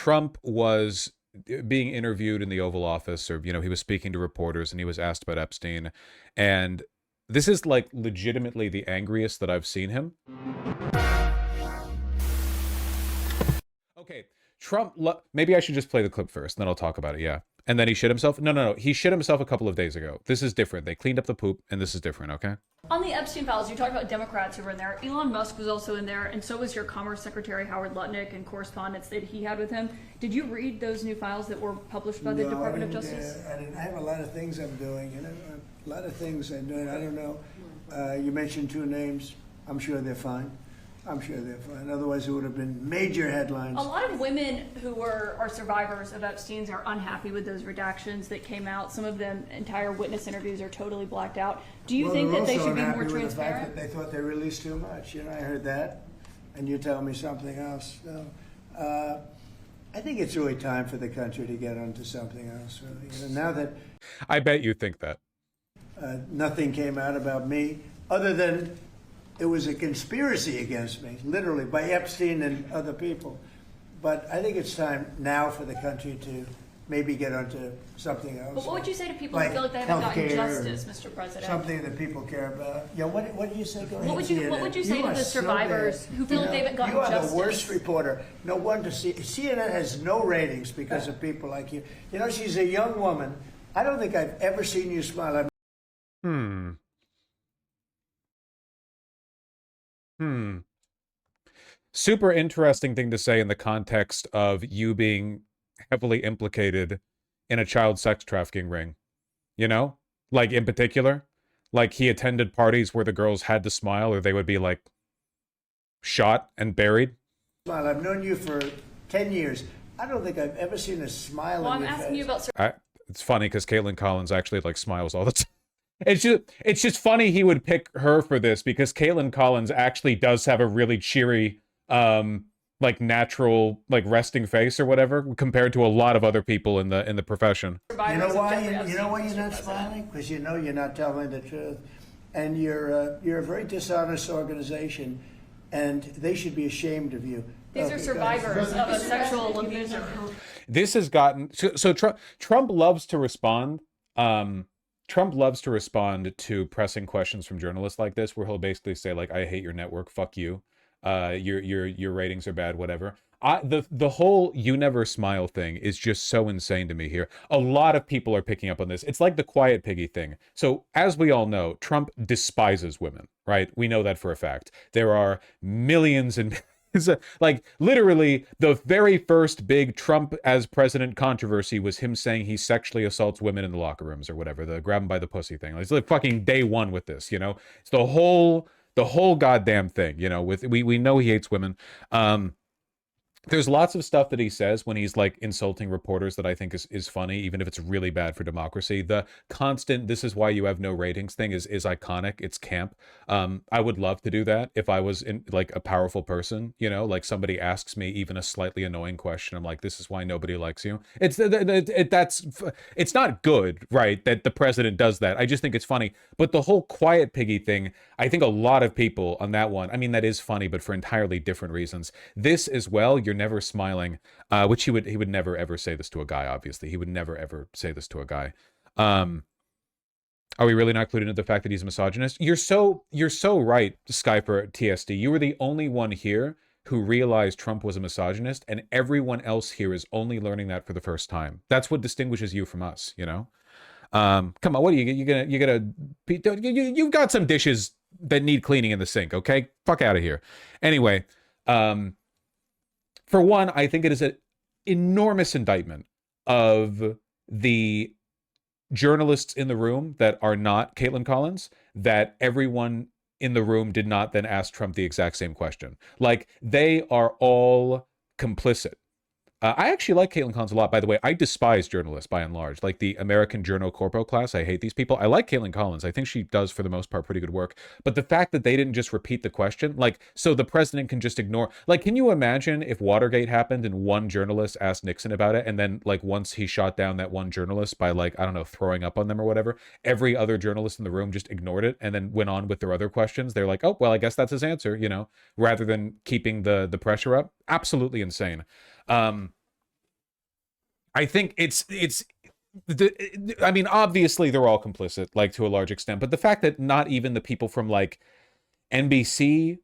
Trump was being interviewed in the Oval Office, or he was speaking to reporters, and he was asked about Epstein, and this is like legitimately the angriest that I've seen him. Okay, maybe I should just play the clip first, and then I'll talk about it. Yeah. And then he shit himself? No. He shit himself a couple of days ago. This is different. They cleaned up the poop, and this is different, okay? On the Epstein files, you talked about Democrats who were in there. Elon Musk was also in there, and so was your Commerce Secretary Howard Lutnick, and correspondence that he had with him. Did you read those new files that were published by the Department of Justice? I didn't. I have a lot of things I'm doing, a lot of things I'm doing. I don't know. You mentioned two names. I'm sure they're fine. Otherwise, it would have been major headlines. A lot of women who are survivors of Epstein's are unhappy with those redactions that came out. Some of them, entire witness interviews are totally blacked out. Do you think that they should be more transparent? The fact that they thought they released too much. I heard that, and you tell me something else. So, I think it's really time for the country to get onto something else. Really, now that I bet you think that nothing came out about me other than it was a conspiracy against me, literally, by Epstein and other people. But I think it's time now for the country to maybe get onto something else. But what would you say to people who feel like they haven't gotten justice, Mr. President? Something that people care about. Yeah, what did you say? Go ahead. What would you say to the survivors who feel like they haven't gotten justice? You are the worst reporter. No wonder CNN has no ratings because of people like you. She's a young woman. I don't think I've ever seen you smile. Super interesting thing to say in the context of you being heavily implicated in a child sex trafficking ring. Like in particular, like he attended parties where the girls had to smile or they would be like shot and buried. I've known you for 10 years. I don't think I've ever seen a smile on your face. I'm asking you about... It's funny because Caitlin Collins actually like smiles all the time. It's just funny he would pick her for this because Caitlin Collins actually does have a really cheery, like natural, like resting face or whatever compared to a lot of other people in the profession. You know why? You know why you're not smiling? Because you're not telling the truth, and you're a very dishonest organization, and they should be ashamed of you. These are survivors of a sexual abuser. This has gotten so Trump loves to respond. Trump loves to respond to pressing questions from journalists like this, where he'll basically say, like, I hate your network, fuck you. Your ratings are bad, whatever. The whole you never smile thing is just so insane to me here. A lot of people are picking up on this. It's like the quiet piggy thing. So as we all know, Trump despises women, right? We know that for a fact. There are millions and like literally the very first big Trump as president controversy was him saying he sexually assaults women in the locker rooms or whatever, the grab him by the pussy thing. It's like fucking day one with this, It's the whole goddamn thing, with we know he hates women. There's lots of stuff that he says when he's like insulting reporters that I think is funny, even if it's really bad for democracy. The constant "this is why you have no ratings" thing is iconic. It's camp. I would love to do that if I was in like a powerful person, like somebody asks me even a slightly annoying question. I'm like, this is why nobody likes you. It's not good, right? That the president does that. I just think it's funny. But the whole quiet piggy thing, I think a lot of people on that one, I mean, that is funny, but for entirely different reasons. This as well, you're never smiling, which he would never ever say this to a guy. Obviously, he would never ever say this to a guy. Are we really not clued into the fact that he's a misogynist? You're so right, Skyper TSD. You were the only one here who realized Trump was a misogynist, and everyone else here is only learning that for the first time. That's what distinguishes you from us. Come on, what are you've got some dishes that need cleaning in the sink. Okay, fuck out of here. Anyway. For one, I think it is an enormous indictment of the journalists in the room that are not Caitlin Collins, that everyone in the room did not then ask Trump the exact same question. Like, they are all complicit. I actually like Caitlin Collins a lot, by the way. I despise journalists by and large, like the American Journal Corpo class. I hate these people. I like Caitlin Collins. I think she does, for the most part, pretty good work. But the fact that they didn't just repeat the question, like, so the president can just ignore, like, can you imagine if Watergate happened and one journalist asked Nixon about it, and then, like, once he shot down that one journalist by, like, I don't know, throwing up on them or whatever, every other journalist in the room just ignored it and then went on with their other questions? They're like, oh, well, I guess that's his answer, rather than keeping the pressure up. Absolutely insane. I think I mean, obviously they're all complicit, like to a large extent, but the fact that not even the people from like NBC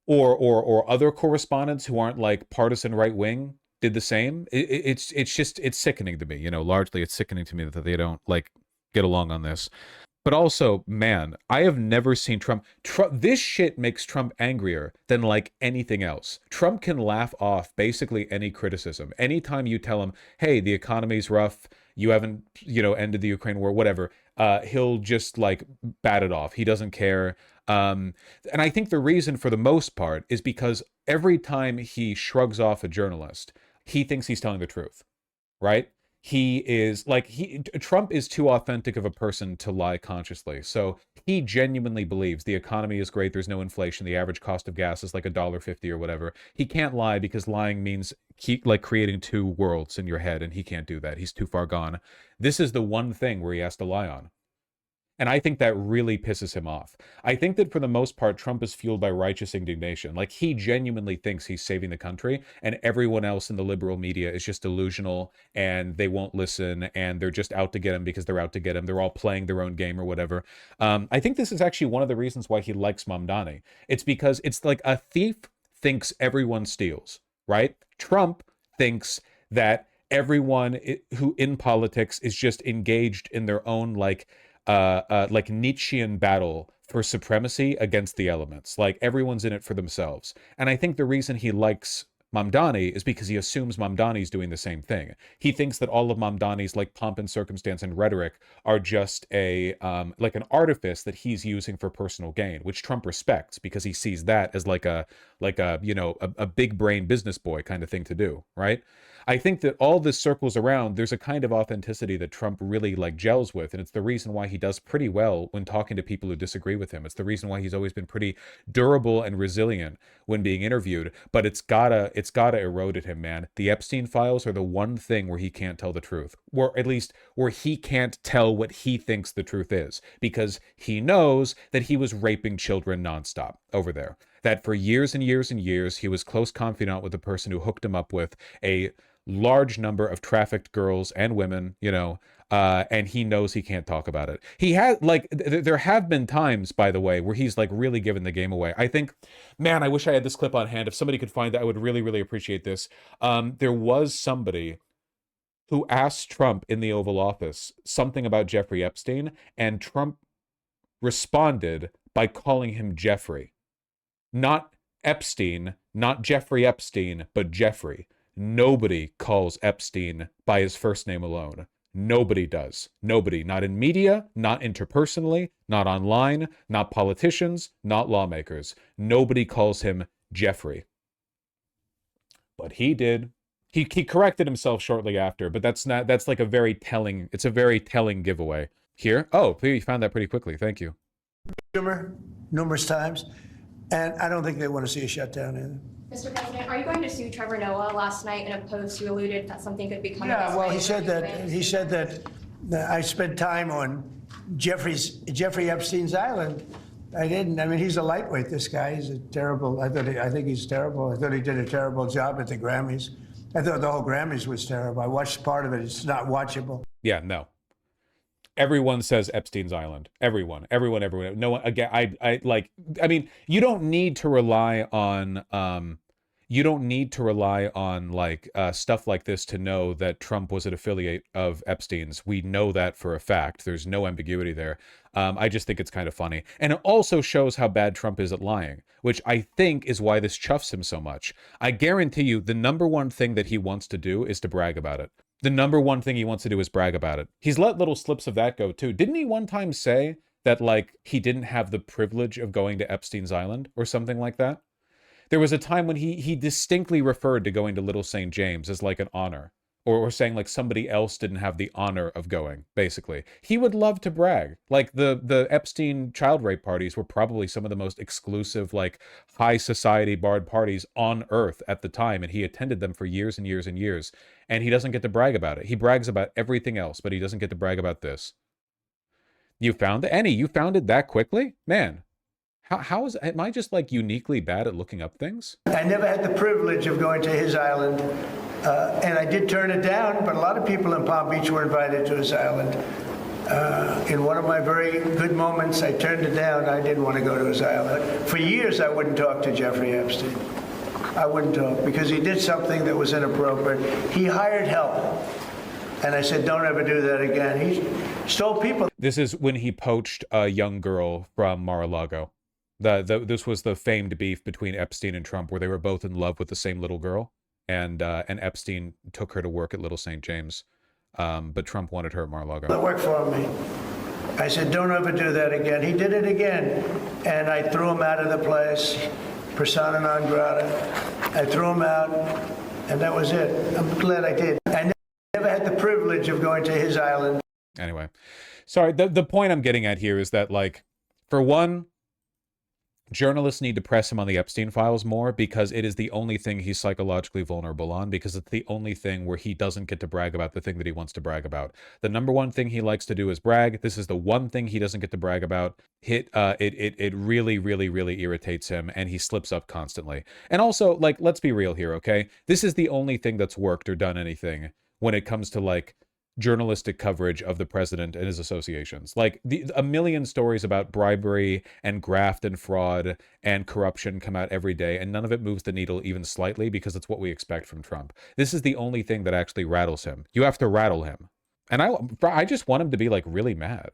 or other correspondents who aren't like partisan right wing did the same, it's sickening to me. You know, largely it's sickening to me that they don't like get along on this. But also, man, I have never seen Trump. This shit makes Trump angrier than like anything else. Trump can laugh off basically any criticism. Anytime you tell him, hey, the economy's rough, you haven't, ended the Ukraine war, whatever, he'll just like bat it off. He doesn't care. And I think the reason for the most part is because every time he shrugs off a journalist, he thinks he's telling the truth, right? He is like Trump is too authentic of a person to lie consciously. So he genuinely believes the economy is great, there's no inflation, the average cost of gas is like $1.50 or whatever. He can't lie because lying means creating two worlds in your head, and he can't do that. He's too far gone. This is the one thing where he has to lie on. And I think that really pisses him off. I think that for the most part, Trump is fueled by righteous indignation. Like, he genuinely thinks he's saving the country, and everyone else in the liberal media is just delusional, and they won't listen, and they're just out to get him because they're out to get him. They're all playing their own game or whatever. I think this is actually one of the reasons why he likes Mamdani. It's because it's like a thief thinks everyone steals, right? Trump thinks that everyone who in politics is just engaged in their own like Nietzschean battle for supremacy against the elements. Like, everyone's in it for themselves. And I think the reason he likes Mamdani is because he assumes Mamdani's doing the same thing. He thinks that all of Mamdani's like pomp and circumstance and rhetoric are just a like an artifice that he's using for personal gain, which Trump respects because he sees that as like a big brain business boy kind of thing to do, right? I think that all this circles around, there's a kind of authenticity that Trump really like gels with, and it's the reason why he does pretty well when talking to people who disagree with him. It's the reason why he's always been pretty durable and resilient when being interviewed, but it's gotta erode at him, man. The Epstein files are the one thing where he can't tell the truth, or at least where he can't tell what he thinks the truth is, because he knows that he was raping children nonstop over there. That for years and years and years, he was close confidant with the person who hooked him up with a large number of trafficked girls and women, and he knows he can't talk about it. He had like there have been times, by the way, where he's like really given the game away. I think, man, I wish I had this clip on hand. If somebody could find that, I would really, really appreciate this. There was somebody who asked Trump in the Oval Office something about Jeffrey Epstein, and Trump responded by calling him Jeffrey. Not Epstein, not Jeffrey Epstein, but Jeffrey. Nobody calls Epstein by his first name alone. Nobody does. Nobody. Not in media, not interpersonally, not online, not politicians, not lawmakers. Nobody calls him Jeffrey. But he did. He corrected himself shortly after, but that's like a very telling giveaway. Here? Oh, you found that pretty quickly. Thank you. Numerous times. And I don't think they want to see a shutdown either. Mr. President, are you going to sue Trevor Noah? Last night in a post, you alluded that something could be coming. Yeah, well, he said that I spent time on Jeffrey Epstein's island. I didn't. I mean, he's a lightweight, this guy. He's a terrible, I think he's terrible. I thought he did a terrible job at the Grammys. I thought the whole Grammys was terrible. I watched part of it. It's not watchable. Yeah, no. Everyone says Epstein's Island. Everyone. No one. Again, I mean, you don't need to rely on like stuff like this to know that Trump was an affiliate of Epstein's. We know that for a fact. There's no ambiguity there. I just think it's kind of funny. And it also shows how bad Trump is at lying, which I think is why this chuffs him so much. I guarantee you the number one thing that he wants to do is to brag about it. The number one thing he wants to do is brag about it. He's let little slips of that go too. Didn't he one time say that like he didn't have the privilege of going to Epstein's Island or something like that? There was a time when he distinctly referred to going to Little St. James as like an honor, or saying like somebody else didn't have the honor of going, basically. He would love to brag. Like the Epstein child rape parties were probably some of the most exclusive, like high society barred parties on earth at the time, and he attended them for years and years and years. And he doesn't get to brag about it. He brags about everything else, but he doesn't get to brag about this. You found it? Annie, you found it that quickly? Man, am I just like uniquely bad at looking up things? I never had the privilege of going to his island. And I did turn it down, but a lot of people in Palm Beach were invited to his island. In one of my very good moments, I turned it down. I didn't want to go to his island. For years, I wouldn't talk to Jeffrey Epstein. I wouldn't talk because he did something that was inappropriate. He hired help. And I said, don't ever do that again. He stole people. This is when he poached a young girl from Mar-a-Lago. This was the famed beef between Epstein and Trump, where they were both in love with the same little girl. And Epstein took her to work at Little St. James. But Trump wanted her at Mar-a-Lago. That worked for me. I said, don't ever do that again. He did it again. And I threw him out of the place, persona non grata. I threw him out, and that was it. I'm glad I did. I never had the privilege of going to his island. Anyway, sorry, the point I'm getting at here is that, like, for one, journalists need to press him on the Epstein files more because it is the only thing he's psychologically vulnerable on, because it's the only thing where he doesn't get to brag about the thing that he wants to brag about. The number one thing he likes to do is brag. This is the one thing he doesn't get to brag about. It really, really, really irritates him, and he slips up constantly. And also, like, let's be real here, okay? This is the only thing that's worked or done anything when it comes to, like, journalistic coverage of the president and his associations. Like, a million stories about bribery and graft and fraud and corruption come out every day, and none of it moves the needle even slightly because it's what we expect from Trump. This is the only thing that actually rattles him. You have to rattle him. And I just want him to be, like, really mad.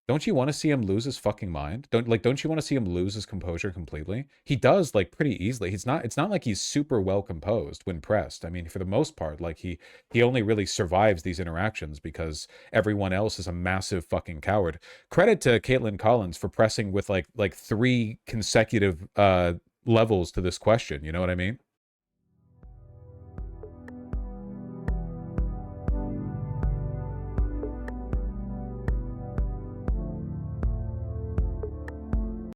Don't you want to see him lose his fucking mind? Don't you want to see him lose his composure completely? He does, like, pretty easily. It's not like he's super well composed when pressed. I mean, for the most part, like, he only really survives these interactions because everyone else is a massive fucking coward. Credit to Caitlin Collins for pressing with like 3 consecutive levels to this question. You know what I mean?